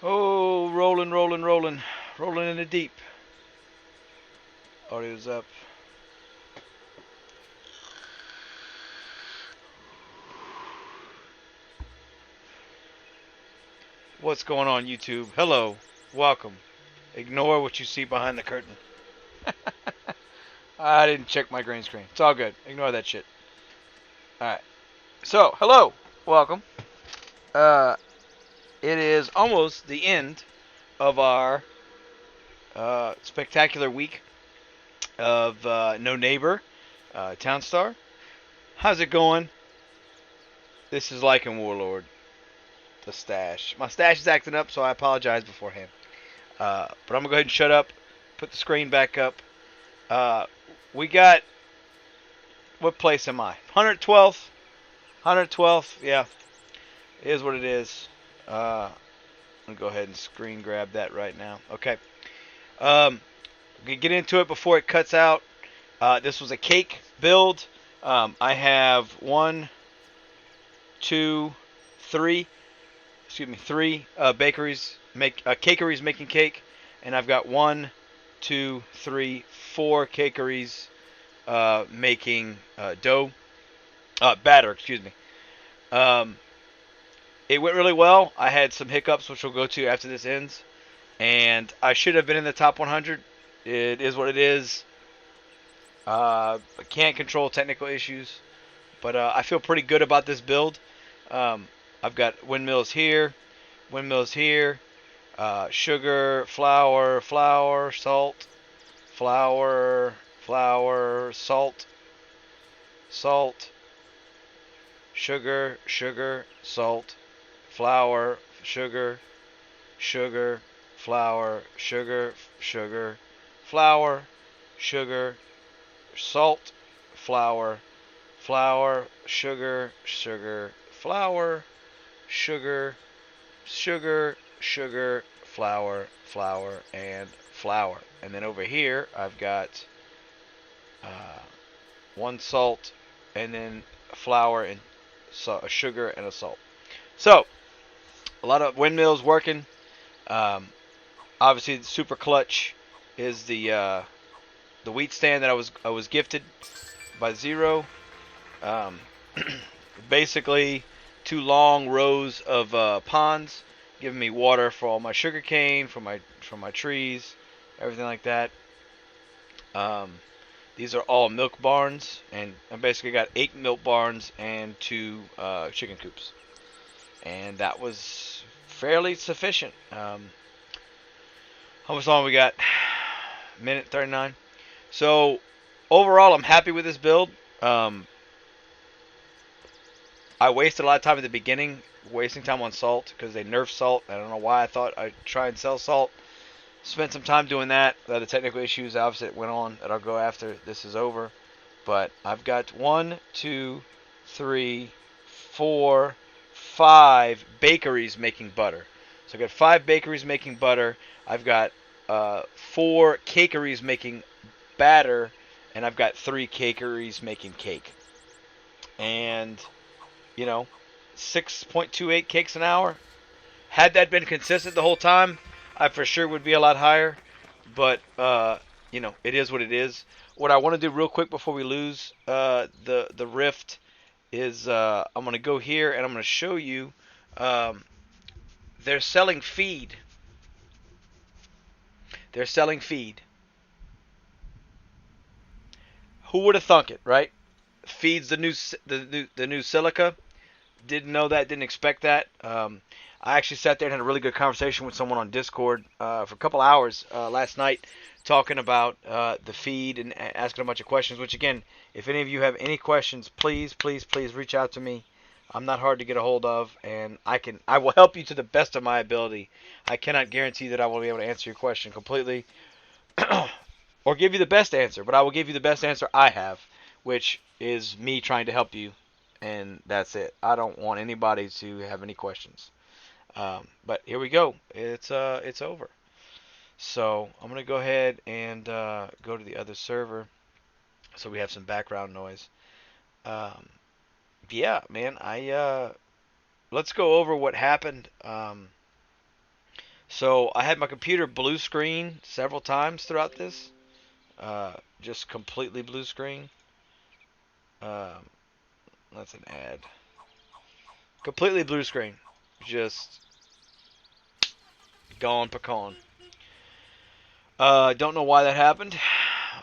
Oh, rolling, rolling, rolling. Rolling in the deep. Audio's up. What's going on, YouTube? Hello. Welcome. Ignore what you see behind the curtain. I didn't check my green screen. It's all good. Ignore that shit. Alright. So, hello. Welcome. Uh, it is almost the end of our spectacular week of No Neighbor, TOWNSTAR. How's it going? This is Lycan Warlord, the stash. My stash is acting up, so I apologize beforehand. But I'm going to go ahead and shut up, put the screen back up. Uh, we got, what place am I? 112th? 112th, yeah. It is what it is. I'm going to go ahead and screen grab that right now. Okay. We get into it before it cuts out. This was a cake build. I have three bakeries cakeries making cake, and I've got 4 cakeries making dough batter. Excuse me. Um, it went really well. I had some hiccups, which we'll go to after this ends, and I should have been in the top 100. It is what it is. I can't control technical issues, but I feel pretty good about this build. I've got windmills here, sugar, flour, salt, salt, sugar, salt, flour, sugar, flour, flour, sugar, salt, flour, sugar, flour, sugar, flour, and flour. And then over here, I've got uh, 1 salt, and then flour and sugar and a salt. So a lot of windmills working. Um, Obviously, super clutch is the wheat stand that I was gifted by Zero. Um, Basically, 2 long rows of ponds, giving me water for all my sugar cane, for my trees, everything like that. Um, these are all milk barns, and I basically got 8 milk barns and 2 chicken coops, and that was fairly sufficient. How much long we got? Minute 39. So overall, I'm happy with this build. Um, I wasted a lot of time at the beginning, wasting time on salt because they nerfed salt. I don't know why I thought I'd try and sell salt. Spent some time doing that. The technical issues obviously went on that I'll go after this is over. But I've got 1, 2, 3, 4, 5 bakeries making butter. So I've got 5 bakeries making butter. I've got 4 cakeries making batter, and I've got 3 cakeries making cake. And, you know, 6.28 cakes an hour. Had that been consistent the whole time, I for sure would be a lot higher. But, it is what it is. What I want to do real quick before we lose the rift is I'm going to go here and I'm going to show you um, they're selling feed. They're selling feed. Who would have thunk it, right? Feeds the new silica. Didn't know that. Didn't expect that. I actually sat there and had a really good conversation with someone on Discord for a couple hours last night, talking about the feed and asking a bunch of questions. Which again, if any of you have any questions, please, please, please reach out to me. I'm not hard to get a hold of, and I will help you to the best of my ability. I cannot guarantee that I will be able to answer your question completely or give you the best answer, but I will give you the best answer I have, which is me trying to help you, and that's it. I don't want anybody to have any questions. But here we go. It's over. So I'm gonna go ahead and go to the other server, so we have some background noise. Um, yeah, man. Let's go over what happened. So I had my computer blue screen several times throughout this. Just completely blue screen. Um, that's an ad. Completely blue screen. Just gone pecan. Don't know why that happened.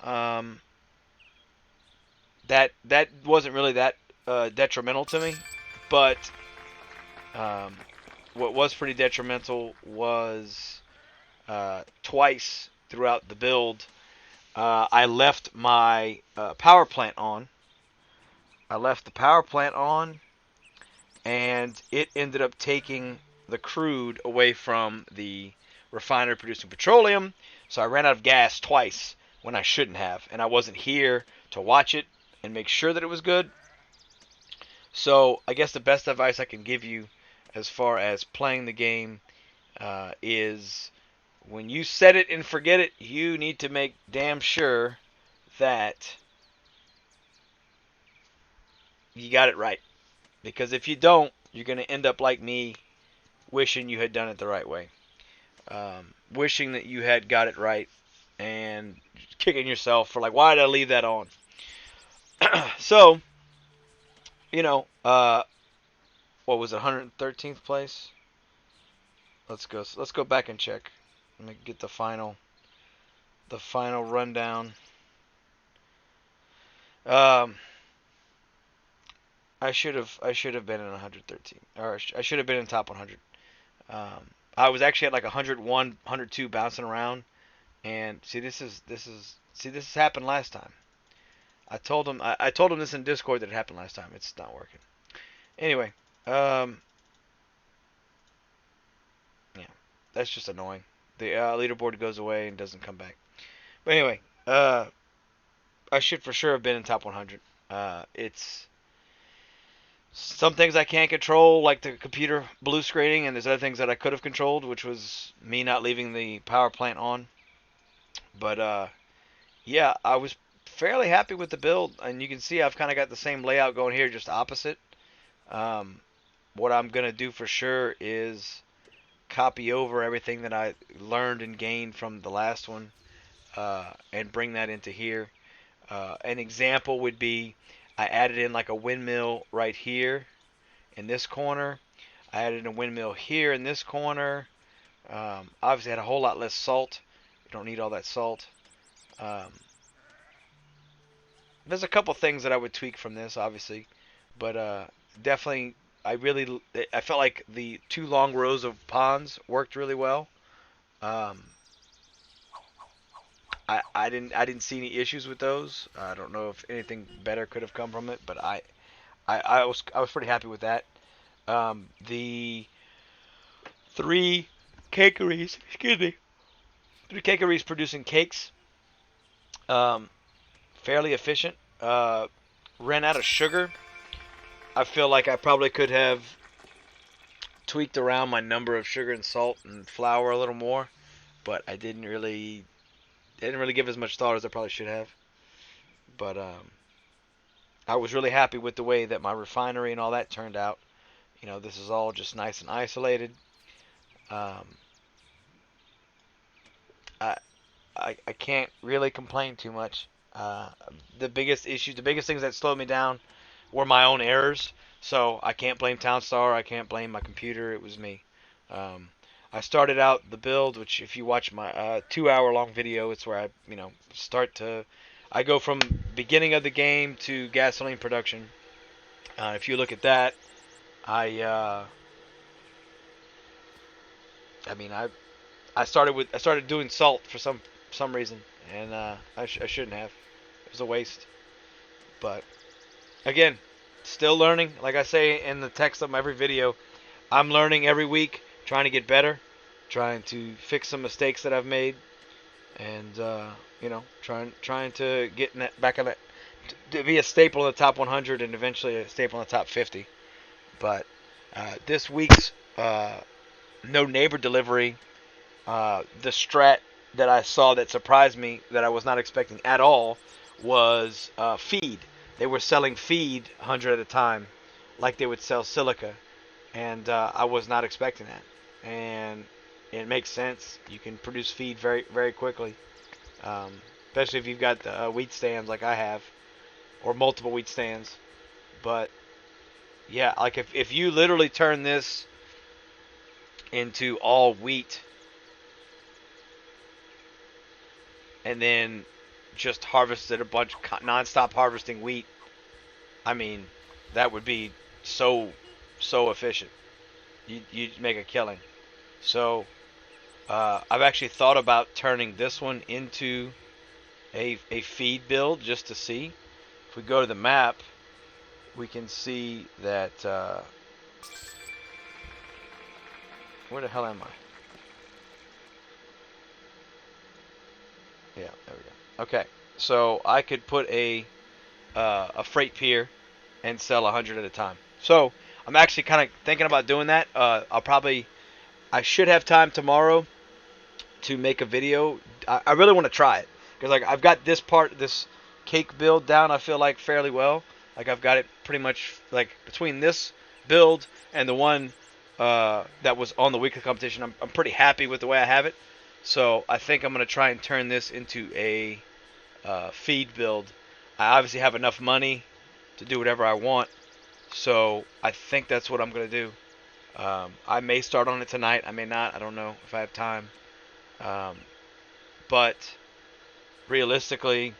Um, that wasn't really that detrimental to me, but um, what was pretty detrimental was twice throughout the build, I left my power plant on. I left the power plant on, and it ended up taking the crude away from the refinery producing petroleum. So I ran out of gas twice when I shouldn't have, and I wasn't here to watch it and make sure that it was good. So I guess the best advice I can give you as far as playing the game is when you set it and forget it, you need to make damn sure that you got it right. Because if you don't, you're going to end up like me, wishing you had done it the right way. Wishing that you had got it right and kicking yourself for like, why did I leave that on? So, you know, what was it, 113th place? Let's go back and check. Let me get the final rundown. I should have been in 113, or I should have been in top 100. I was actually at like 101, 102, bouncing around. And see, this has happened last time. I told him this in Discord that it happened last time. It's not working. Anyway, yeah, that's just annoying. The leaderboard goes away and doesn't come back. But anyway, I should for sure have been in top 100. It's some things I can't control, like the computer blue screening, and there's other things that I could have controlled, which was me not leaving the power plant on. But yeah, I was fairly happy with the build, and you can see I've kind of got the same layout going here, just opposite. What I'm going to do for sure is copy over everything that I learned and gained from the last one and bring that into here. An example would be I added in like a windmill right here in this corner. I added a windmill here in this corner. Obviously had a whole lot less salt. You don't need all that salt. There's a couple things that I would tweak from this, obviously, but definitely, I felt like the two long rows of ponds worked really well. Um, I didn't see any issues with those. I don't know if anything better could have come from it, but I was pretty happy with that. The three cakeries, excuse me, three cakeries producing cakes, fairly efficient. Ran out of sugar. I feel like I probably could have tweaked around my number of sugar and salt and flour a little more, but I didn't really give as much thought as I probably should have. But I was really happy with the way that my refinery and all that turned out. This is all just nice and isolated. Um, I, I can't really complain too much. The biggest things that slowed me down were my own errors. So I can't blame TOWNSTAR. I can't blame my computer. It was me. Um, I started out the build, which if you watch my 2-hour long video, it's where I go from beginning of the game to gasoline production. If you look at that, I I mean I started doing salt for some reason, and I shouldn't have. It was a waste. But again, still learning. Like I say in the text of every video, I'm learning every week, trying to get better, trying to fix some mistakes that I've made, and trying to get back on that, to be a staple in the top 100 and eventually a staple in the top 50. But this week's no neighbor delivery, the strat that I saw that surprised me that I was not expecting at all was feed. They were selling feed 100 at a time, like they would sell silica, and I was not expecting that. And it makes sense. You can produce feed very, very quickly, especially if you've got wheat stands like I have, or multiple wheat stands. But yeah, like if you literally turn this into all wheat and then just harvested a bunch, non-stop harvesting wheat, I mean, that would be so efficient. You'd make a killing. So I've actually thought about turning this one into a feed build just to see. If we go to the map, we can see that where the hell am I? Yeah, there we go. Okay, so I could put a freight pier and sell 100 at a time. So I'm actually kind of thinking about doing that. I should have time tomorrow to make a video. I really want to try it because like I've got this cake build down. I feel like fairly well. Like I've got it pretty much like between this build and the one that was on the weekly competition. I'm pretty happy with the way I have it. So I think I'm gonna try and turn this into a feed build. I obviously have enough money to do whatever I want. So I think that's what I'm gonna do. I may start on it tonight. I may not. I don't know if I have time. But realistically,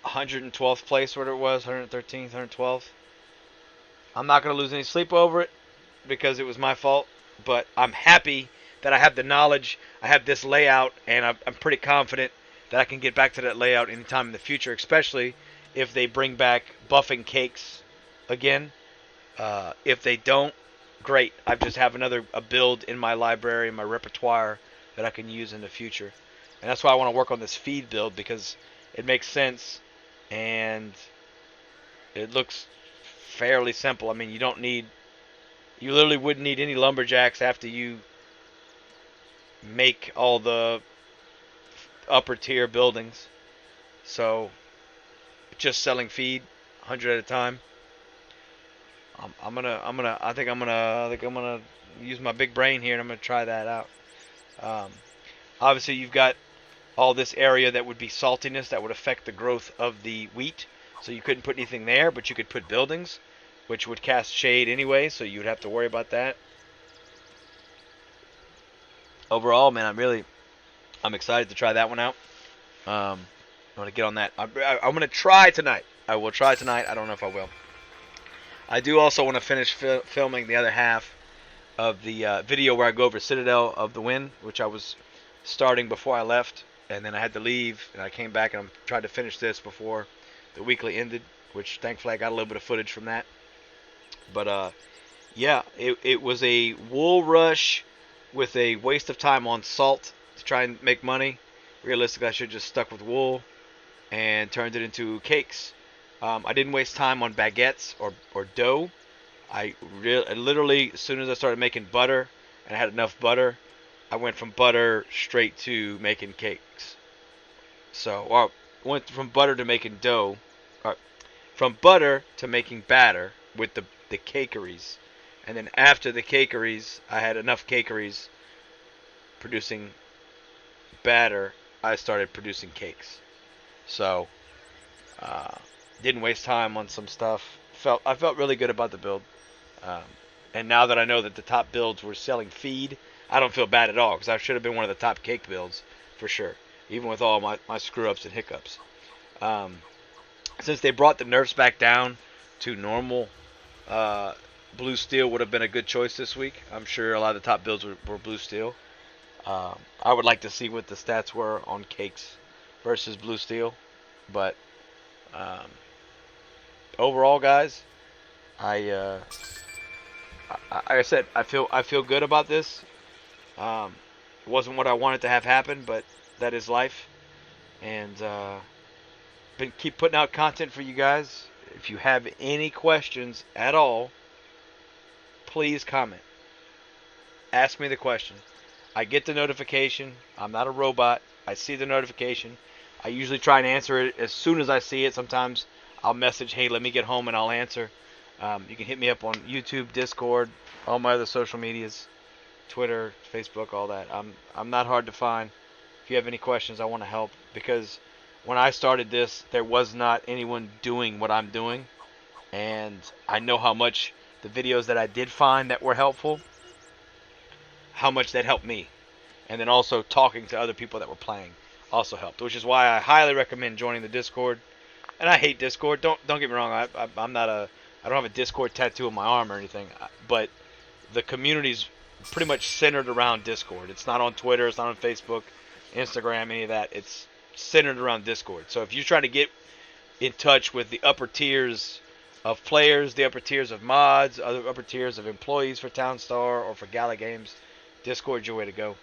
112th place, whatever it was, 113th, 112th. I'm not going to lose any sleep over it because it was my fault. But I'm happy that I have the knowledge, I have this layout, and I'm pretty confident that I can get back to that layout anytime in the future, especially if they bring back buffing cakes again. If they don't, great. I just have a build in my library, in my repertoire that I can use in the future. And that's why I want to work on this feed build because it makes sense and it looks fairly simple. I mean, you literally wouldn't need any lumberjacks after you make all the upper tier buildings. So just selling feed 100 at a time. I think I'm gonna use my big brain here and I'm gonna try that out. Obviously, you've got all this area that would be saltiness that would affect the growth of the wheat. So you couldn't put anything there, but you could put buildings, which would cast shade anyway. So you would have to worry about that. Overall, man, I'm excited to try that one out. I'm gonna get on that. I'm gonna try tonight. I will try tonight. I don't know if I will. I do also want to finish filming the other half of the video where I go over Citadel of the Wind, which I was starting before I left, and then I had to leave, and I came back and I'm trying to finish this before the weekly ended, which thankfully I got a little bit of footage from that. But yeah, it was a wool rush with a waste of time on salt to try and make money. Realistically, I should have just stuck with wool and turned it into cakes. I didn't waste time on baguettes or dough. I literally, as soon as I started making butter and I had enough butter, I went from butter straight to making cakes. So, went from butter to making dough, from butter to making batter with the cakeries. And then after the cakeries, I had enough cakeries producing batter, I started producing cakes. So, didn't waste time on some stuff. I felt really good about the build. And now that I know that the top builds were selling feed, I don't feel bad at all because I should have been one of the top cake builds for sure, even with all my screw-ups and hiccups. Since they brought the Nerfs back down to normal, blue steel would have been a good choice this week. I'm sure a lot of the top builds were blue steel. I would like to see what the stats were on cakes versus blue steel, but overall, guys, like I said, I feel good about this. It wasn't what I wanted to have happen, but that is life. And keep putting out content for you guys. If you have any questions at all, please comment. Ask me the question. I get the notification. I'm not a robot. I see the notification. I usually try and answer it as soon as I see it. Sometimes I'll message, hey, let me get home and I'll answer. You can hit me up on YouTube, Discord, all my other social medias, Twitter, Facebook, all that. I'm not hard to find. If you have any questions, I want to help, because when I started this, there was not anyone doing what I'm doing, and I know how much the videos that I did find that were helpful, how much that helped me. And then also talking to other people that were playing also helped, which is why I highly recommend joining the Discord. And I hate Discord. Don't get me wrong. I'm not I don't have a Discord tattoo on my arm or anything. But the community's pretty much centered around Discord. It's not on Twitter. It's not on Facebook, Instagram, any of that. It's centered around Discord. So if you're trying to get in touch with the upper tiers of players, the upper tiers of mods, other upper tiers of employees for TOWNSTAR or for Gala Games, Discord's your way to go.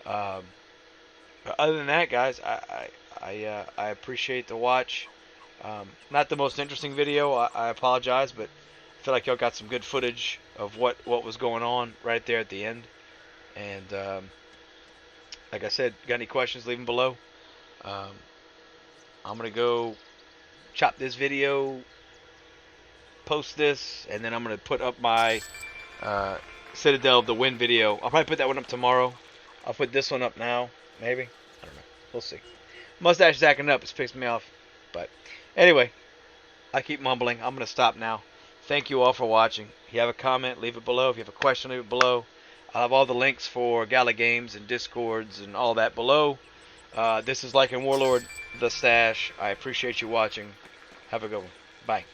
But other than that, guys, I appreciate the watch. Not the most interesting video. I apologize, but I feel like y'all got some good footage of what was going on right there at the end. And like I said, got any questions, leave them below. I'm gonna go chop this video, post this, and then I'm gonna put up my Citadel of the Win video. I'll probably put that one up tomorrow. I'll put this one up now, maybe. I don't know. We'll see. Mustache is acting up. It's pissed me off. But anyway, I keep mumbling. I'm going to stop now. Thank you all for watching. If you have a comment, leave it below. If you have a question, leave it below. I'll have all the links for Gala Games and Discords and all that below. This is Lycan Warlord, The Stash. I appreciate you watching. Have a good one. Bye.